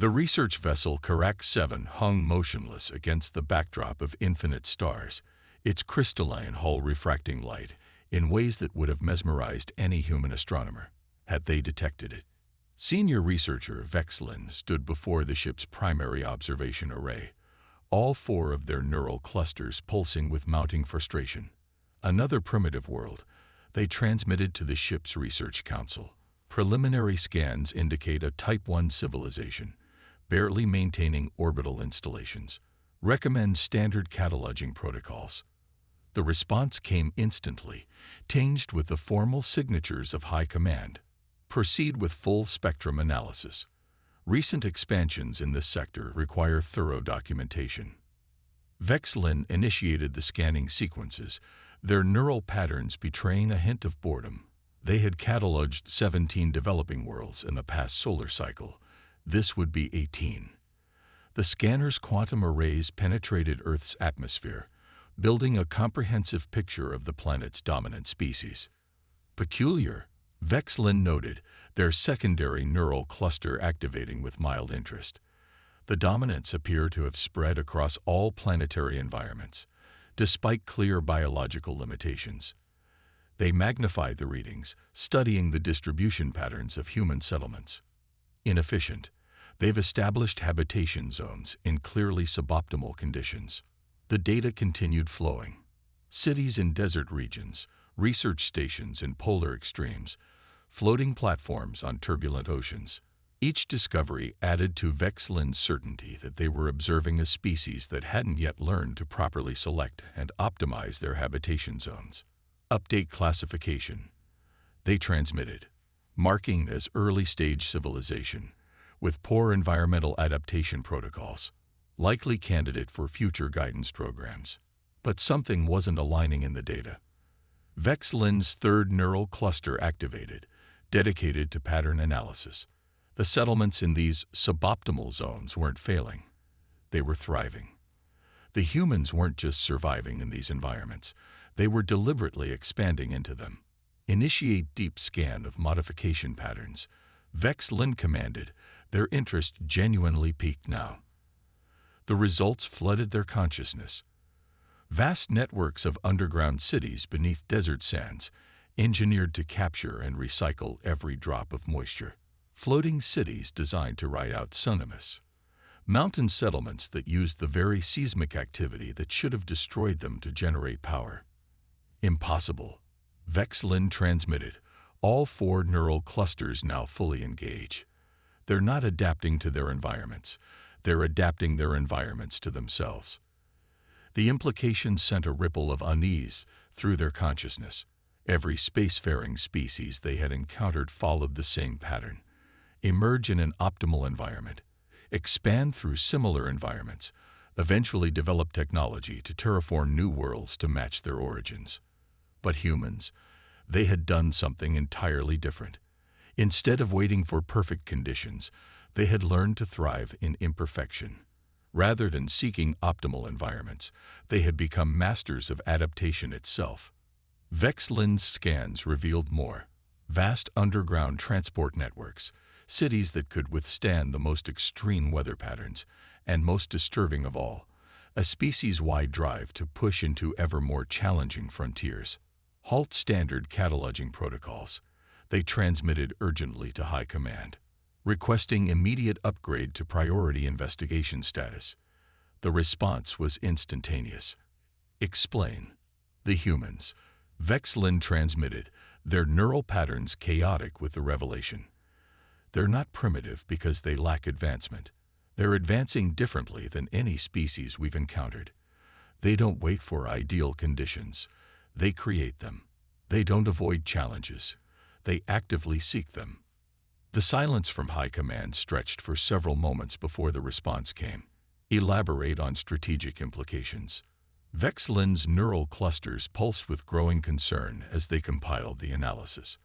The research vessel Karak 7 hung motionless against the backdrop of infinite stars, its crystalline hull refracting light in ways that would have mesmerized any human astronomer had they detected it. Senior researcher Vexlin stood before the ship's primary observation array, all four of their neural clusters pulsing with mounting frustration. Another primitive world, they transmitted to the ship's research council. Preliminary scans indicate a Type 1 civilization, barely maintaining orbital installations. Recommend standard cataloging protocols. The response came instantly, tinged with the formal signatures of High Command. Proceed with full spectrum analysis. Recent expansions in this sector require thorough documentation. Vexlin initiated the scanning sequences, their neural patterns betraying a hint of boredom. They had cataloged 17 developing worlds in the past solar cycle. This would be 18. The scanner's quantum arrays penetrated Earth's atmosphere, building a comprehensive picture of the planet's dominant species. Peculiar, Vexlin noted, their secondary neural cluster activating with mild interest. The dominants appear to have spread across all planetary environments, despite clear biological limitations. They magnified the readings, studying the distribution patterns of human settlements. Inefficient, they've established habitation zones in clearly suboptimal conditions. The data continued flowing. Cities in desert regions, research stations in polar extremes, floating platforms on turbulent oceans. Each discovery added to Vexlin's certainty that they were observing a species that hadn't yet learned to properly select and optimize their habitation zones. Update classification. They transmitted, marking as early-stage civilization, with poor environmental adaptation protocols, likely candidate for future guidance programs. But something wasn't aligning in the data. Vexlin's third neural cluster activated, dedicated to pattern analysis. The settlements in these suboptimal zones weren't failing. They were thriving. The humans weren't just surviving in these environments. They were deliberately expanding into them. Initiate deep scan of modification patterns. Vexlin commanded. Their interest genuinely peaked now. The results flooded their consciousness. Vast networks of underground cities beneath desert sands, engineered to capture and recycle every drop of moisture. Floating cities designed to ride out tsunamis. Mountain settlements that used the very seismic activity that should have destroyed them to generate power. Impossible. Vexlin transmitted. All four neural clusters now fully engage. They're not adapting to their environments. They're adapting their environments to themselves. The implications sent a ripple of unease through their consciousness. Every spacefaring species they had encountered followed the same pattern. Emerge in an optimal environment, expand through similar environments, eventually develop technology to terraform new worlds to match their origins. But humans, they had done something entirely different. Instead of waiting for perfect conditions, they had learned to thrive in imperfection. Rather than seeking optimal environments, they had become masters of adaptation itself. Vexlin's scans revealed more. Vast underground transport networks, cities that could withstand the most extreme weather patterns, and most disturbing of all, a species-wide drive to push into ever more challenging frontiers. Halt standard cataloging protocols. They transmitted urgently to High Command, requesting immediate upgrade to priority investigation status. The response was instantaneous. Explain. The humans. Vexlin transmitted, their neural patterns chaotic with the revelation. They're not primitive because they lack advancement. They're advancing differently than any species we've encountered. They don't wait for ideal conditions. They create them. They don't avoid challenges. They actively seek them. The silence from High Command stretched for several moments before the response came. Elaborate on strategic implications. Vexlin's neural clusters pulsed with growing concern as they compiled the analysis.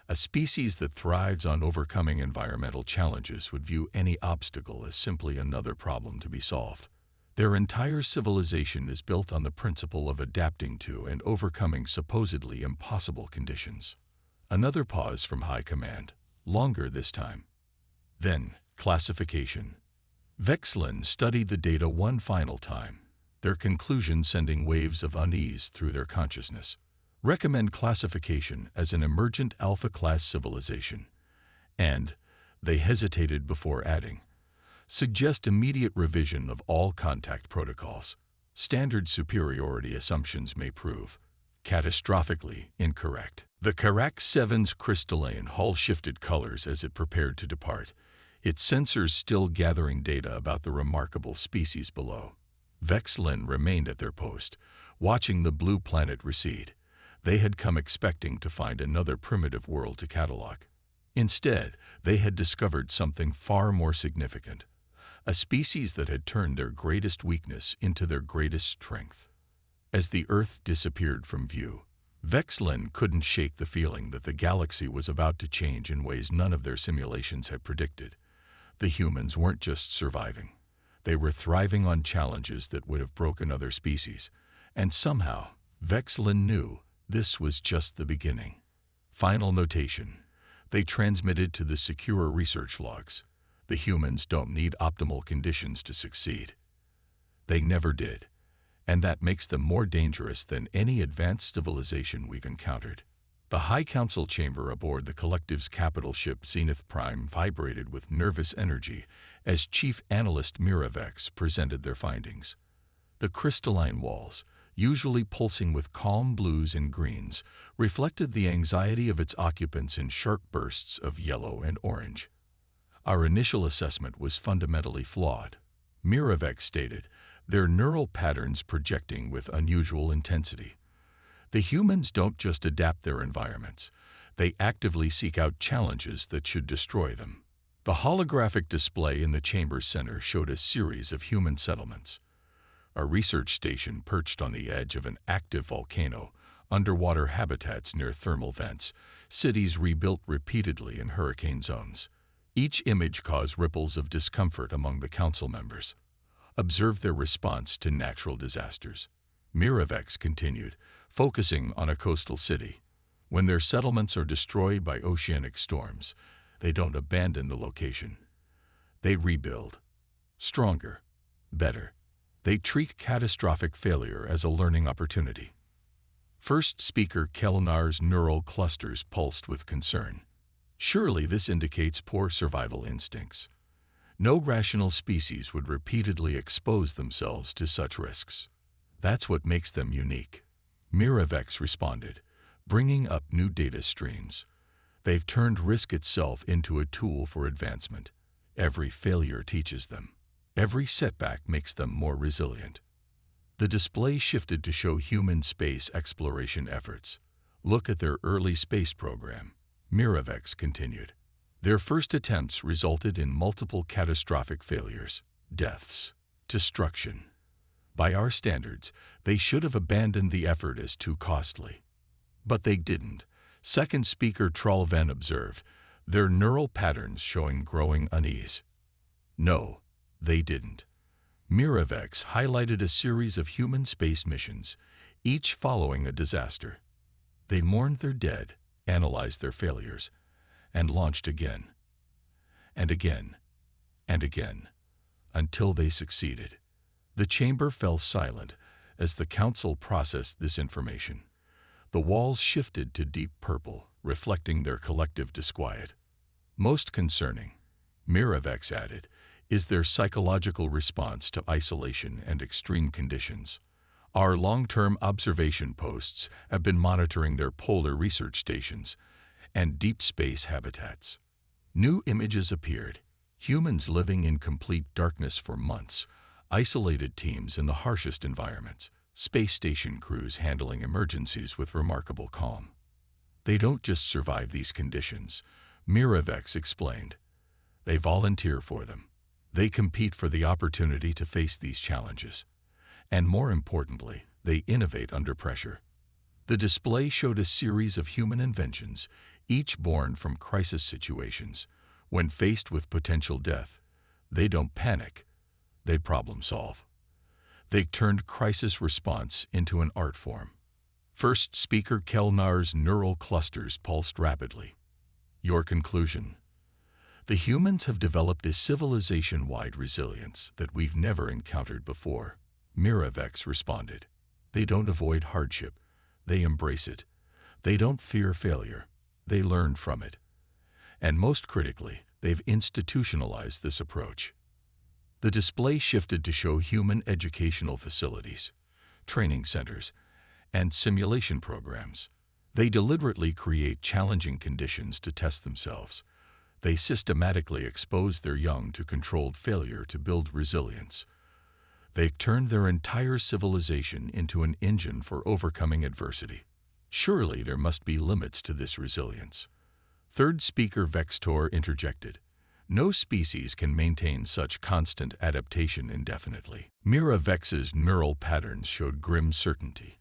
A species that thrives on overcoming environmental challenges would view any obstacle as simply another problem to be solved. Their entire civilization is built on the principle of adapting to and overcoming supposedly impossible conditions. Another pause from High Command, longer this time. Then, Classification. Vexlin studied the data one final time, their conclusion sending waves of unease through their consciousness. Recommend classification as an emergent alpha-class civilization. And, they hesitated before adding, suggest immediate revision of all contact protocols. Standard superiority assumptions may prove catastrophically incorrect. The Karak 7's crystalline hull shifted colors as it prepared to depart, its sensors still gathering data about the remarkable species below. Vexlin remained at their post, watching the blue planet recede. They had come expecting to find another primitive world to catalog. Instead, they had discovered something far more significant, a species that had turned their greatest weakness into their greatest strength. As the Earth disappeared from view, Vexlin couldn't shake the feeling that the galaxy was about to change in ways none of their simulations had predicted. The humans weren't just surviving. They were thriving on challenges that would have broken other species. And somehow, Vexlin knew this was just the beginning. Final notation. They transmitted to the secure research logs. The humans don't need optimal conditions to succeed. They never did. And that makes them more dangerous than any advanced civilization we've encountered. The High Council chamber aboard the Collective's capital ship Zenith Prime vibrated with nervous energy as Chief Analyst Miravex presented their findings. The crystalline walls, usually pulsing with calm blues and greens, reflected the anxiety of its occupants in sharp bursts of yellow and orange. Our initial assessment was fundamentally flawed, Miravex stated, their neural patterns projecting with unusual intensity. The humans don't just adapt their environments, they actively seek out challenges that should destroy them. The holographic display in the chamber's center showed a series of human settlements. A research station perched on the edge of an active volcano, underwater habitats near thermal vents, cities rebuilt repeatedly in hurricane zones. Each image caused ripples of discomfort among the council members. Observe their response to natural disasters. Miravex continued, focusing on a coastal city. When their settlements are destroyed by oceanic storms, they don't abandon the location. They rebuild. Stronger. Better. They treat catastrophic failure as a learning opportunity. First speaker Kelnar's neural clusters pulsed with concern. Surely this indicates poor survival instincts. No rational species would repeatedly expose themselves to such risks. That's what makes them unique. Miravex responded, bringing up new data streams. They've turned risk itself into a tool for advancement. Every failure teaches them. Every setback makes them more resilient. The display shifted to show human space exploration efforts. Look at their early space program, Miravex continued. Their first attempts resulted in multiple catastrophic failures, deaths, destruction. By our standards, they should have abandoned the effort as too costly. But they didn't. Second speaker Trollven observed, their neural patterns showing growing unease. No, they didn't. Miravex highlighted a series of human space missions, each following a disaster. They mourned their dead, analyzed their failures, and launched again, and again, and again, until they succeeded. The chamber fell silent as the council processed this information. The walls shifted to deep purple, reflecting their collective disquiet. Most concerning, Miravex added, is their psychological response to isolation and extreme conditions. Our long-term observation posts have been monitoring their polar research stations and deep space habitats. New images appeared, humans living in complete darkness for months, isolated teams in the harshest environments, space station crews handling emergencies with remarkable calm. They don't just survive these conditions, Miravex explained. They volunteer for them. They compete for the opportunity to face these challenges. And more importantly, they innovate under pressure. The display showed a series of human inventions, each born from crisis situations. When faced with potential death, they don't panic, they problem solve. They turned crisis response into an art form. First speaker Kelnar's neural clusters pulsed rapidly. Your conclusion? The humans have developed a civilization-wide resilience that we've never encountered before, Miravex responded. They don't avoid hardship, they embrace it. They don't fear failure, they learn from it. And most critically, they've institutionalized this approach. The display shifted to show human educational facilities, training centers, and simulation programs. They deliberately create challenging conditions to test themselves. They systematically expose their young to controlled failure to build resilience. They've turned their entire civilization into an engine for overcoming adversity. Surely there must be limits to this resilience. Third speaker Vextor interjected. No species can maintain such constant adaptation indefinitely. Miravex's neural patterns showed grim certainty.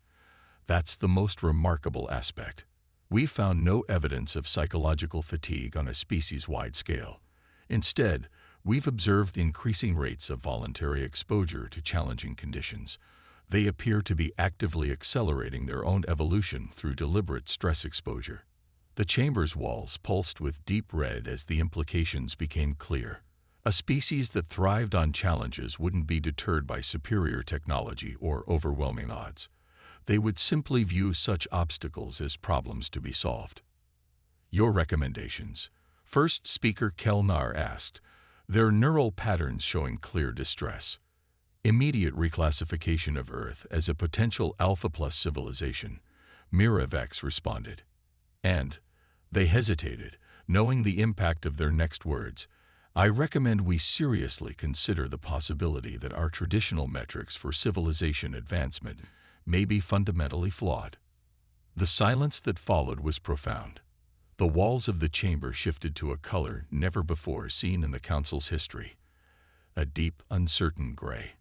That's the most remarkable aspect. We found no evidence of psychological fatigue on a species-wide scale. Instead, we've observed increasing rates of voluntary exposure to challenging conditions. They appear to be actively accelerating their own evolution through deliberate stress exposure. The chamber's walls pulsed with deep red as the implications became clear. A species that thrived on challenges wouldn't be deterred by superior technology or overwhelming odds. They would simply view such obstacles as problems to be solved. Your recommendations. First speaker Kelnar asked, their neural patterns showing clear distress. Immediate reclassification of Earth as a potential Alpha-plus civilization, Miravex responded. And they hesitated, knowing the impact of their next words. I recommend we seriously consider the possibility that our traditional metrics for civilization advancement may be fundamentally flawed. The silence that followed was profound. The walls of the chamber shifted to a color never before seen in the Council's history, a deep, uncertain gray.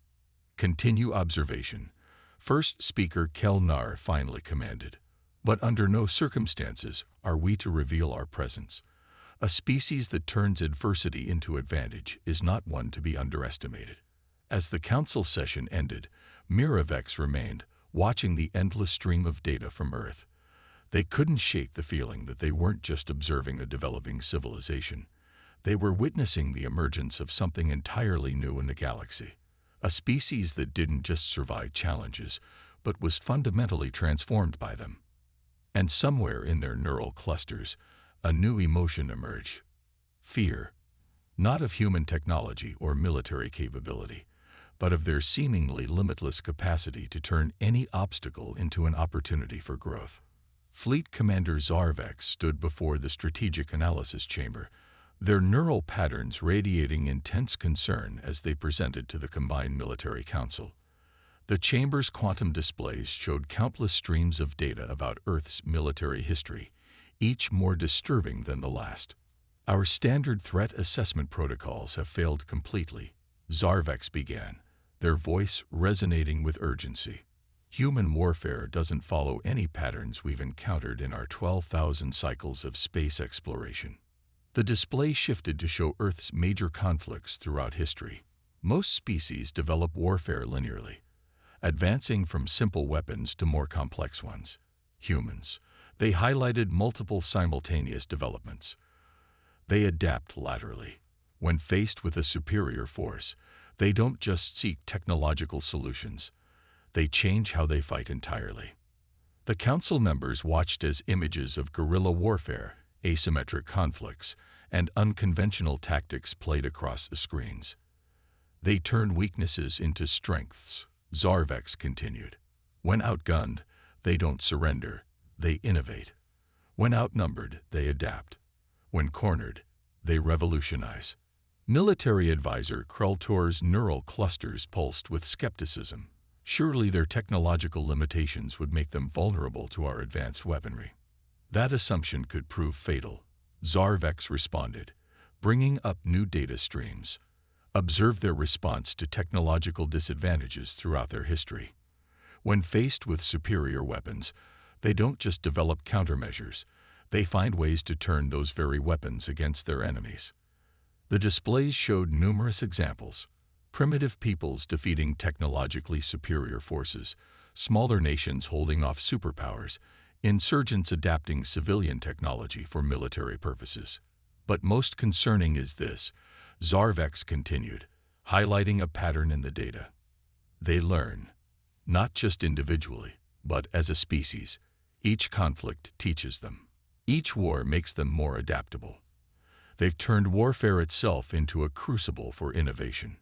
Continue observation. First speaker Kelnar finally commanded. But under no circumstances are we to reveal our presence. A species that turns adversity into advantage is not one to be underestimated. As the Council session ended, Miravex remained, watching the endless stream of data from Earth. They couldn't shake the feeling that they weren't just observing a developing civilization. They were witnessing the emergence of something entirely new in the galaxy. A species that didn't just survive challenges, but was fundamentally transformed by them. And somewhere in their neural clusters, a new emotion emerged. Fear. Not of human technology or military capability, but of their seemingly limitless capacity to turn any obstacle into an opportunity for growth. Fleet Commander Zarvex stood before the strategic analysis chamber, their neural patterns radiating intense concern as they presented to the combined military council. The chamber's quantum displays showed countless streams of data about Earth's military history, each more disturbing than the last. Our standard threat assessment protocols have failed completely, Zarvex began, their voice resonating with urgency. Human warfare doesn't follow any patterns we've encountered in our 12,000 cycles of space exploration. The display shifted to show Earth's major conflicts throughout history. Most species develop warfare linearly, advancing from simple weapons to more complex ones. Humans, they highlighted multiple simultaneous developments. They adapt laterally. When faced with a superior force, they don't just seek technological solutions. They change how they fight entirely. The council members watched as images of guerrilla warfare, asymmetric conflicts, and unconventional tactics played across the screens. They turn weaknesses into strengths, Zarvex continued. When outgunned, they don't surrender, they innovate. When outnumbered, they adapt. When cornered, they revolutionize. Military advisor Kreltor's neural clusters pulsed with skepticism. Surely their technological limitations would make them vulnerable to our advanced weaponry. That assumption could prove fatal, Zarvex responded, bringing up new data streams. Observe their response to technological disadvantages throughout their history. When faced with superior weapons, they don't just develop countermeasures, they find ways to turn those very weapons against their enemies. The displays showed numerous examples. Primitive peoples defeating technologically superior forces, smaller nations holding off superpowers, insurgents adapting civilian technology for military purposes. But most concerning is this, Zarvex continued, highlighting a pattern in the data. They learn, not just individually, but as a species. Each conflict teaches them. Each war makes them more adaptable. They've turned warfare itself into a crucible for innovation.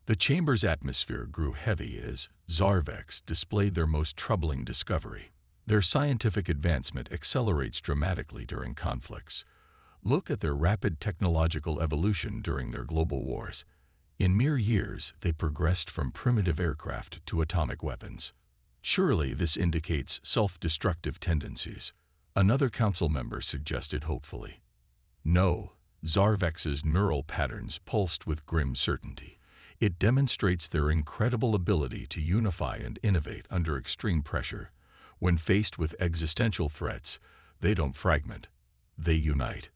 The chamber's atmosphere grew heavy as Zarvex displayed their most troubling discovery. Their scientific advancement accelerates dramatically during conflicts. Look at their rapid technological evolution during their global wars. In mere years, they progressed from primitive aircraft to atomic weapons. Surely this indicates self-destructive tendencies. Another council member suggested hopefully. No, Zarvex's neural patterns pulsed with grim certainty. It demonstrates their incredible ability to unify and innovate under extreme pressure. When faced with existential threats, they don't fragment, they unite.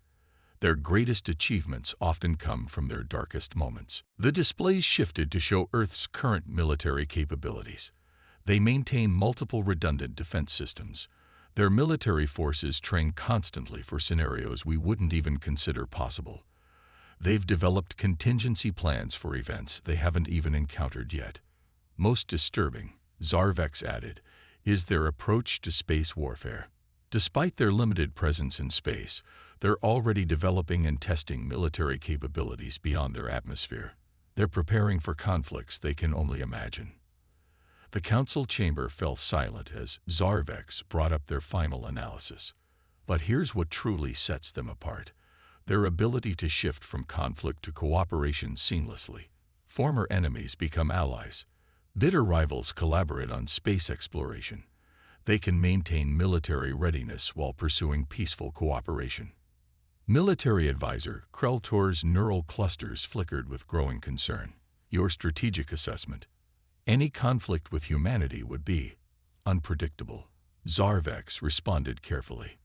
Their greatest achievements often come from their darkest moments. The displays shifted to show Earth's current military capabilities. They maintain multiple redundant defense systems. Their military forces train constantly for scenarios we wouldn't even consider possible. They've developed contingency plans for events they haven't even encountered yet. Most disturbing, Zarvex added, is their approach to space warfare. Despite their limited presence in space, they're already developing and testing military capabilities beyond their atmosphere. They're preparing for conflicts they can only imagine. The council chamber fell silent as Zarvex brought up their final analysis. But here's what truly sets them apart. Their ability to shift from conflict to cooperation seamlessly. Former enemies become allies. Bitter rivals collaborate on space exploration. They can maintain military readiness while pursuing peaceful cooperation. Military advisor Kreltor's neural clusters flickered with growing concern. Your strategic assessment. Any conflict with humanity would be unpredictable. Zarvex responded carefully.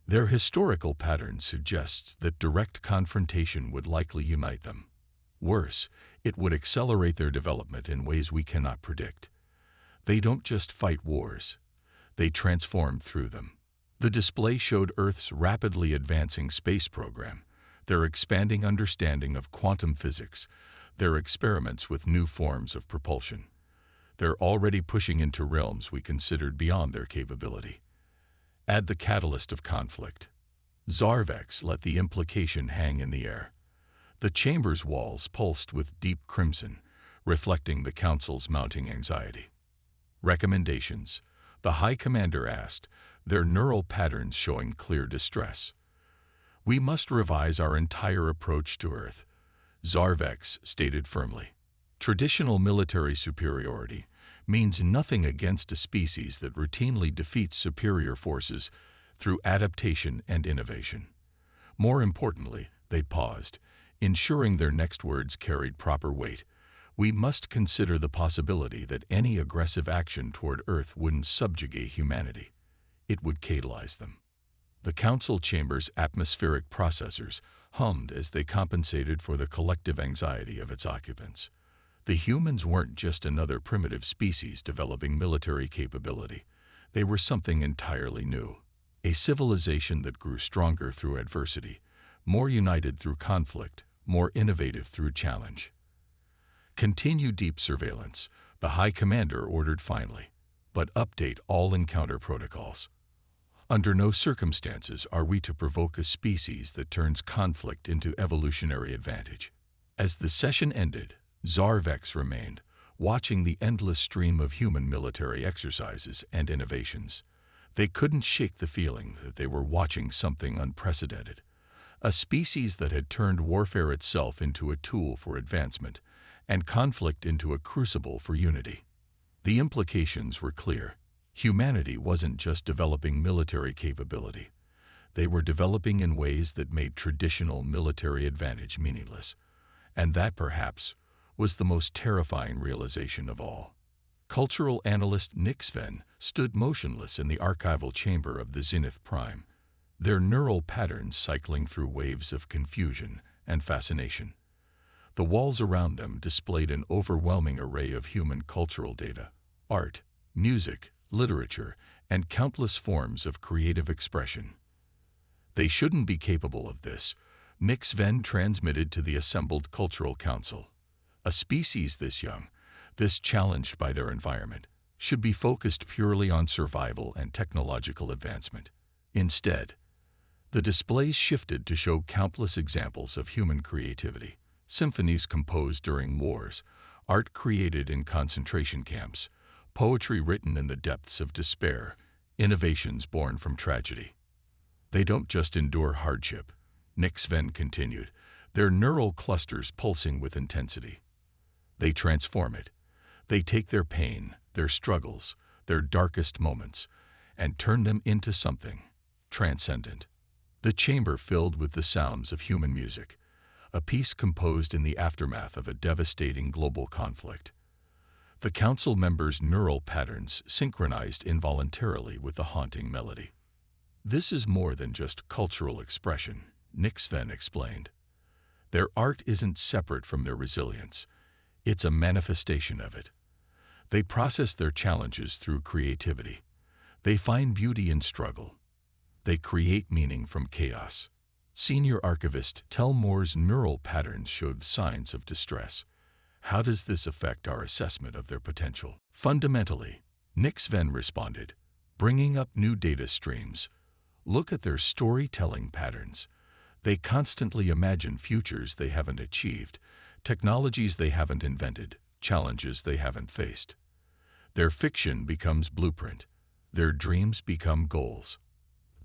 Their historical pattern suggests that direct confrontation would likely unite them. Worse, it would accelerate their development in ways we cannot predict. They don't just fight wars. They transform through them. The display showed Earth's rapidly advancing space program, their expanding understanding of quantum physics, their experiments with new forms of propulsion. They're already pushing into realms we considered beyond their capability. Add the catalyst of conflict. Zarvex let the implication hang in the air. The chamber's walls pulsed with deep crimson, reflecting the council's mounting anxiety. Recommendations. The High Commander asked, their neural patterns showing clear distress. We must revise our entire approach to Earth, Zarvex stated firmly. Traditional military superiority means nothing against a species that routinely defeats superior forces through adaptation and innovation. More importantly, they paused, ensuring their next words carried proper weight. We must consider the possibility that any aggressive action toward Earth wouldn't subjugate humanity. It would catalyze them. The council chamber's atmospheric processors hummed as they compensated for the collective anxiety of its occupants. The humans weren't just another primitive species developing military capability. They were something entirely new. A civilization that grew stronger through adversity, more united through conflict, more innovative through challenge. Continue deep surveillance, the High Commander ordered finally, but update all encounter protocols. Under no circumstances are we to provoke a species that turns conflict into evolutionary advantage. As the session ended, Zarvex remained, watching the endless stream of human military exercises and innovations. They couldn't shake the feeling that they were watching something unprecedented. A species that had turned warfare itself into a tool for advancement, and conflict into a crucible for unity. The implications were clear. Humanity wasn't just developing military capability. They were developing in ways that made traditional military advantage meaningless. And that, perhaps, was the most terrifying realization of all. Cultural analyst Nick Sven stood motionless in the archival chamber of the Zenith Prime, their neural patterns cycling through waves of confusion and fascination. The walls around them displayed an overwhelming array of human cultural data, art, music, literature, and countless forms of creative expression. They shouldn't be capable of this, Nix then transmitted to the assembled cultural council. A species this young, this challenged by their environment, should be focused purely on survival and technological advancement. Instead, the displays shifted to show countless examples of human creativity: symphonies composed during wars, art created in concentration camps, poetry written in the depths of despair, innovations born from tragedy. They don't just endure hardship, Nix then continued, their neural clusters pulsing with intensity. They transform it. They take their pain, their struggles, their darkest moments, and turn them into something transcendent. The chamber filled with the sounds of human music, a piece composed in the aftermath of a devastating global conflict. The council members' neural patterns synchronized involuntarily with the haunting melody. This is more than just cultural expression, Nix then explained. Their art isn't separate from their resilience. It's a manifestation of it. They process their challenges through creativity. They find beauty in struggle. They create meaning from chaos. Senior archivist Tel Moore's neural patterns showed signs of distress. How does this affect our assessment of their potential? Fundamentally, Nix then responded, bringing up new data streams. Look at their storytelling patterns. They constantly imagine futures they haven't achieved, technologies they haven't invented, challenges they haven't faced. Their fiction becomes blueprint. Their dreams become goals.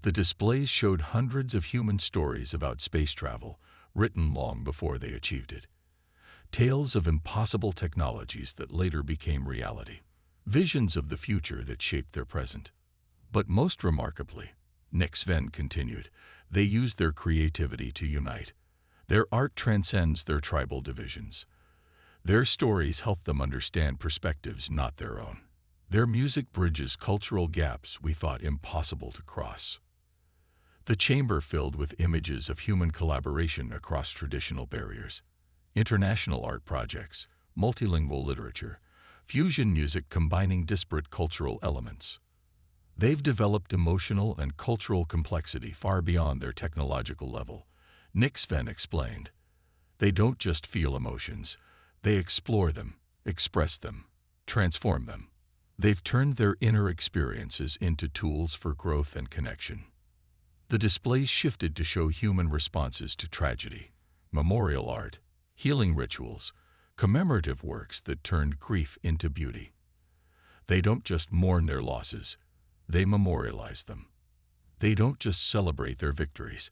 The displays showed hundreds of human stories about space travel, written long before they achieved it. Tales of impossible technologies that later became reality. Visions of the future that shaped their present. But most remarkably, Nix then continued, they used their creativity to unite. Their art transcends their tribal divisions. Their stories help them understand perspectives not their own. Their music bridges cultural gaps we thought impossible to cross. The chamber filled with images of human collaboration across traditional barriers. International art projects, multilingual literature, fusion music combining disparate cultural elements. They've developed emotional and cultural complexity far beyond their technological level, Nix then explained. They don't just feel emotions, they explore them, express them, transform them. They've turned their inner experiences into tools for growth and connection. The displays shifted to show human responses to tragedy, memorial art, healing rituals, commemorative works that turned grief into beauty. They don't just mourn their losses, they memorialize them. They don't just celebrate their victories,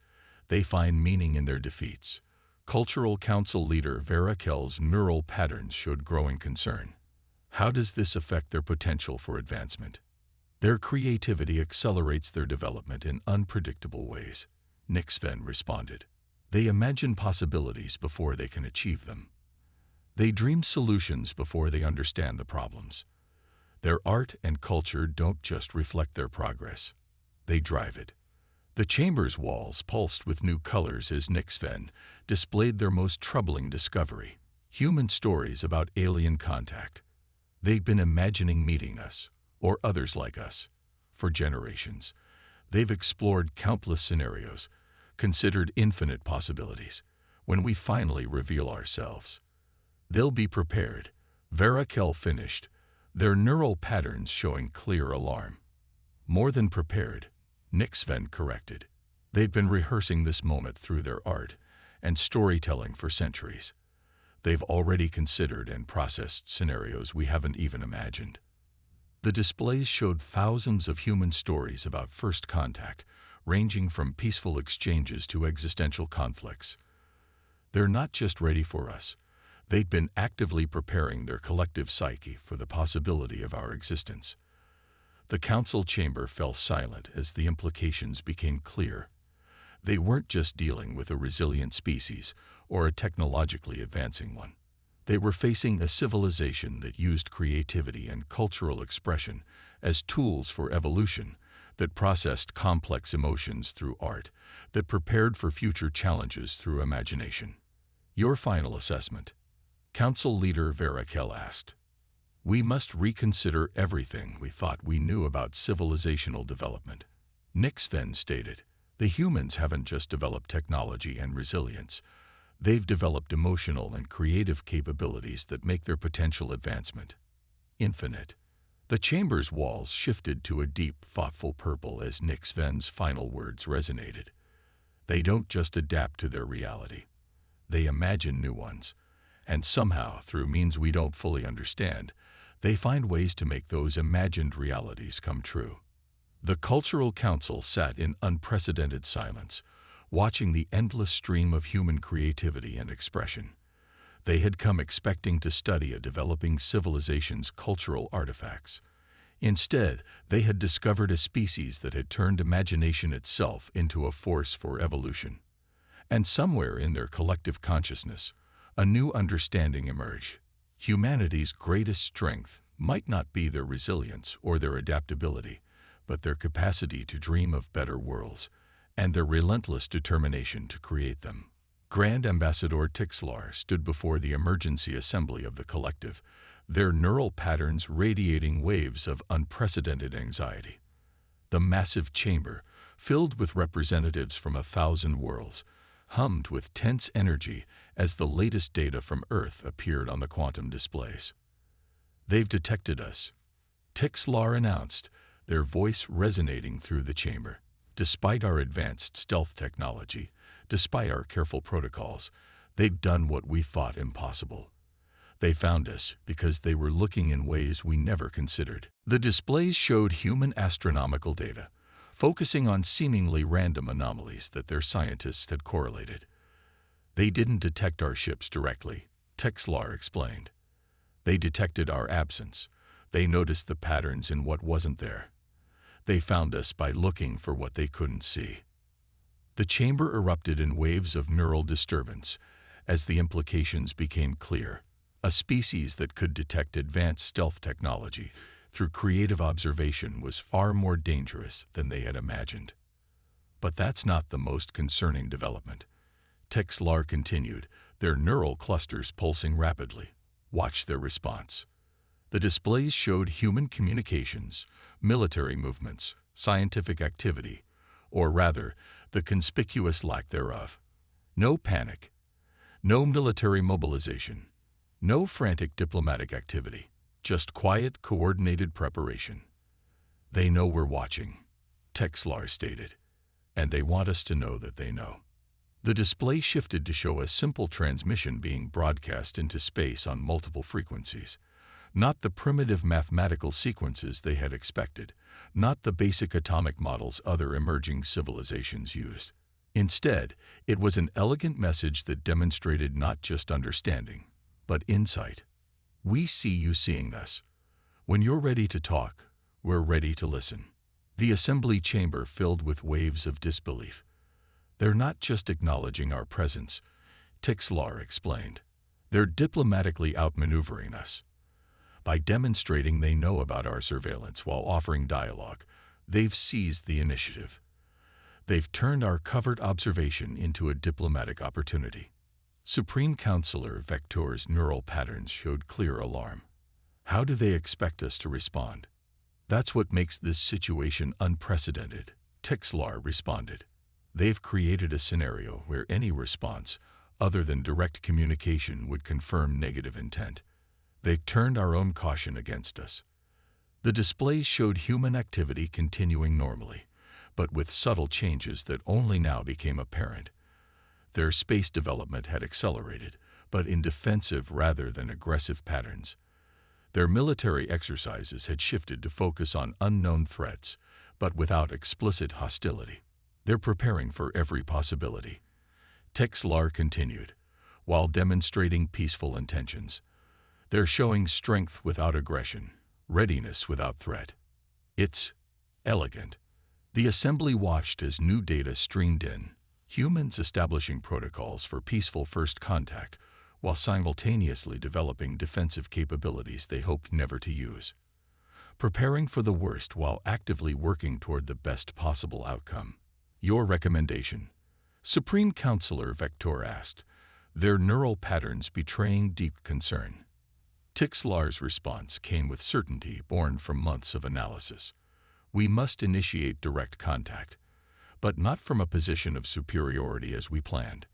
they find meaning in their defeats. Cultural Council leader Vera Kell's neural patterns showed growing concern. How does this affect their potential for advancement? Their creativity accelerates their development in unpredictable ways, Nix then responded. They imagine possibilities before they can achieve them. They dream solutions before they understand the problems. Their art and culture don't just reflect their progress, they drive it. The chamber's walls pulsed with new colors as Nix then displayed their most troubling discovery: human stories about alien contact. They've been imagining meeting us, or others like us, for generations. They've explored countless scenarios, considered infinite possibilities. When we finally reveal ourselves, they'll be prepared. Vera Kell finished, their neural patterns showing clear alarm. More than prepared, Nix then corrected. They've been rehearsing this moment through their art and storytelling for centuries. They've already considered and processed scenarios we haven't even imagined. The displays showed thousands of human stories about first contact, ranging from peaceful exchanges to existential conflicts. They're not just ready for us. They'd been actively preparing their collective psyche for the possibility of our existence. The council chamber fell silent as the implications became clear. They weren't just dealing with a resilient species or a technologically advancing one. They were facing a civilization that used creativity and cultural expression as tools for evolution, that processed complex emotions through art, that prepared for future challenges through imagination. Your final assessment? Council leader Vera Kell asked. We must reconsider everything we thought we knew about civilizational development, Nix then stated. The humans haven't just developed technology and resilience. They've developed emotional and creative capabilities that make their potential advancement infinite. The chamber's walls shifted to a deep, thoughtful purple as Nick Sven's final words resonated. They don't just adapt to their reality. They imagine new ones. And somehow, through means we don't fully understand, they find ways to make those imagined realities come true. The Cultural Council sat in unprecedented silence, watching the endless stream of human creativity and expression. They had come expecting to study a developing civilization's cultural artifacts. Instead, they had discovered a species that had turned imagination itself into a force for evolution. And somewhere in their collective consciousness, a new understanding emerged. Humanity's greatest strength might not be their resilience or their adaptability, but their capacity to dream of better worlds and their relentless determination to create them. Grand Ambassador Tixlar stood before the emergency assembly of the collective, their neural patterns radiating waves of unprecedented anxiety. The massive chamber, filled with representatives from 1,000 worlds, hummed with tense energy as the latest data from Earth appeared on the quantum displays. "They've detected us," Tixlar announced, their voice resonating through the chamber. "Despite our advanced stealth technology, despite our careful protocols, they've done what we thought impossible. They found us because they were looking in ways we never considered." The displays showed human astronomical data, focusing on seemingly random anomalies that their scientists had correlated. "They didn't detect our ships directly," Tixlar explained. "They detected our absence. They noticed the patterns in what wasn't there. They found us by looking for what they couldn't see." The chamber erupted in waves of neural disturbance as the implications became clear. A species that could detect advanced stealth technology through creative observation was far more dangerous than they had imagined. But that's not the most concerning development. Tixlar continued, their neural clusters pulsing rapidly. Watch their response. The displays showed human communications, military movements, scientific activity, or rather, the conspicuous lack thereof. No panic, no military mobilization, no frantic diplomatic activity, just quiet, coordinated preparation. "They know we're watching," Tixlar stated, "and they want us to know that they know." The display shifted to show a simple transmission being broadcast into space on multiple frequencies. Not the primitive mathematical sequences they had expected, not the basic atomic models other emerging civilizations used. Instead, it was an elegant message that demonstrated not just understanding, but insight. "We see you seeing us. When you're ready to talk, we're ready to listen." The assembly chamber filled with waves of disbelief. "They're not just acknowledging our presence," Tixlar explained. "They're diplomatically outmaneuvering us. By demonstrating they know about our surveillance while offering dialogue, they've seized the initiative. They've turned our covert observation into a diplomatic opportunity." Supreme Counselor Vector's neural patterns showed clear alarm. "How do they expect us to respond?" "That's what makes this situation unprecedented," Tixlar responded. "They've created a scenario where any response, other than direct communication, would confirm negative intent. They've turned our own caution against us." The displays showed human activity continuing normally, but with subtle changes that only now became apparent. Their space development had accelerated, but in defensive rather than aggressive patterns. Their military exercises had shifted to focus on unknown threats, but without explicit hostility. "They're preparing for every possibility," Tixlar continued, while demonstrating peaceful intentions. "They're showing strength without aggression, readiness without threat. It's elegant." The assembly watched as new data streamed in, humans establishing protocols for peaceful first contact, while simultaneously developing defensive capabilities they hoped never to use. Preparing for the worst while actively working toward the best possible outcome. "Your recommendation?" Supreme Counselor Vector asked, their neural patterns betraying deep concern. Tixlar's response came with certainty born from months of analysis. "We must initiate direct contact. but not from a position of superiority as we planned.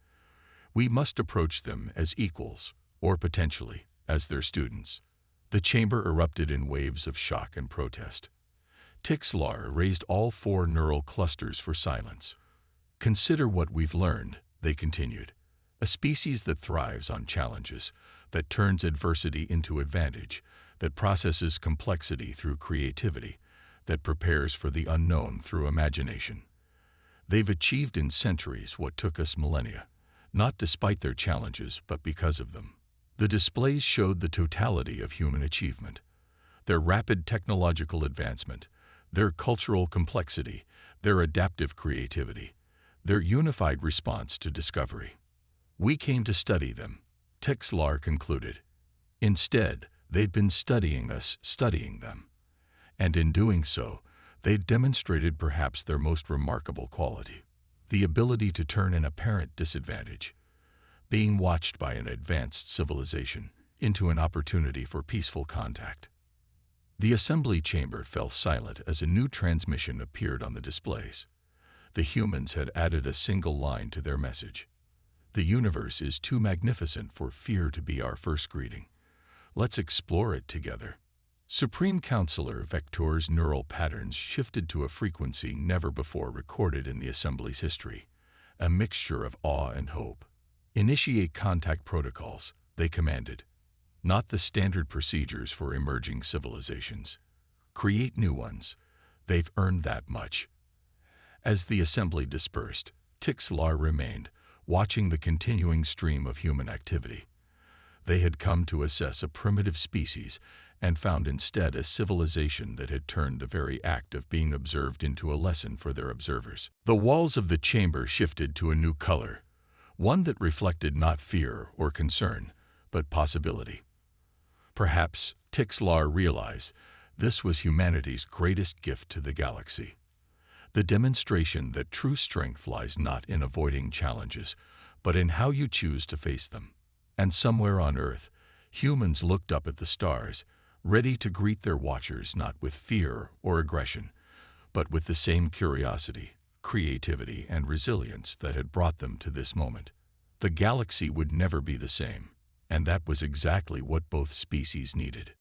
We must approach them as equals, or potentially, as their students. The chamber erupted in waves of shock and protest. Tixlar raised all 4 neural clusters for silence. Consider what we've learned, they continued. A species that thrives on challenges, that turns adversity into advantage, that processes complexity through creativity, that prepares for the unknown through imagination. They've achieved in centuries what took us millennia, not despite their challenges, but because of them. The displays showed the totality of human achievement, their rapid technological advancement, their cultural complexity, their adaptive creativity, their unified response to discovery. We came to study them, Tixlar concluded. Instead, they'd been studying us, studying them. And in doing so, they'd demonstrated perhaps their most remarkable quality, the ability to turn an apparent disadvantage, being watched by an advanced civilization, into an opportunity for peaceful contact. The assembly chamber fell silent as a new transmission appeared on the displays. The humans had added a single line to their message. The universe is too magnificent for fear to be our first greeting. Let's explore it together. Supreme Counselor Vector's neural patterns shifted to a frequency never before recorded in the assembly's history, a mixture of awe and hope. Initiate contact protocols, they commanded. Not the standard procedures for emerging civilizations. Create new ones. They've earned that much. As the assembly dispersed, Tixlar remained, watching the continuing stream of human activity. They had come to assess a primitive species and found instead a civilization that had turned the very act of being observed into a lesson for their observers. The walls of the chamber shifted to a new color, one that reflected not fear or concern, but possibility. Perhaps, Tixlar realized, this was humanity's greatest gift to the galaxy. The demonstration that true strength lies not in avoiding challenges, but in how you choose to face them. And somewhere on Earth, humans looked up at the stars, ready to greet their watchers not with fear or aggression, but with the same curiosity, creativity, and resilience that had brought them to this moment. The galaxy would never be the same, and that was exactly what both species needed.